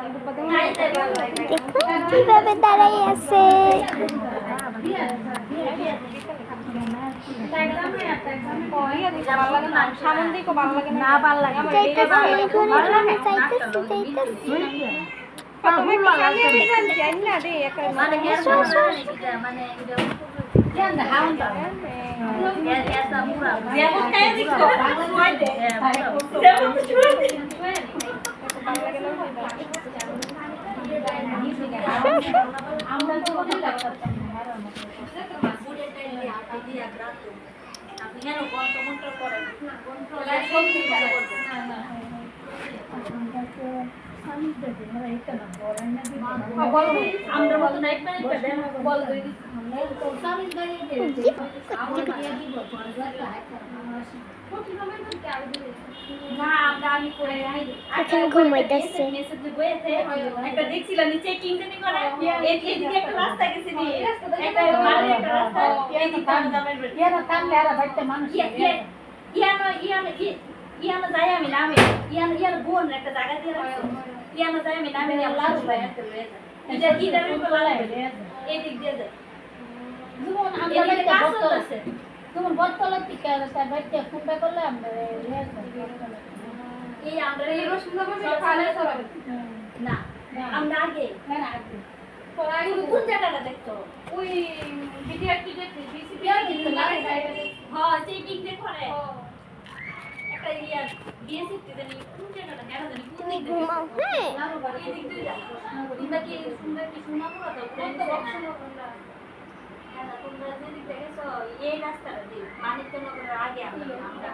দেখুন কিভাবে দাঁড়াই আছে। এখানে ঘুমাইতেছে। একটা দেখছিলাম চেকিং চেকিং করে এইদিকে একটা রাস্তা গেছে নি একটা মানে একটা রাস্তা এইদিকে দামের বাড়ি ইয়ানা থামলে আর বাইতে মানুষ ইয়ানা যাই আমি নামে ইয়ানা বোন একটা জায়গা দিয়ে রাখছো ইয়ানা যাই আমি নামে আল্লাহ ভাই একটা লয়ে যা এটা কি দামে বলা এইদিক দিয়ে যায় জীবন আমরা বাইতে বড় আছে তুমি বড়তলা থেকে রাস্তা বাইতে ফোনটা করলে আমরা এই আমরা এই রসুনবাবু ফালে সরাবে না আমরা আগে না আগে পড়াই কোন জায়গাটা দেখতো ওই বিটিআরটি দেখতে বিসিপি দেখতে লাগে হ্যাঁ চেকিং দে করে একটা ইয়া বিএসসি তে জানি কোন জায়গাটা কেন জানি কোন দিক দিয়ে হ্যাঁ এই দিক দিয়ে তোমরা কি সুন্দর কি শোনা পড়া তো কোন তো অপশন তোমরা হ্যাঁ তোমরা যে দিক দেখেছো এই রাস্তাটা দিয়ে মানিকনগরের আগে আমরা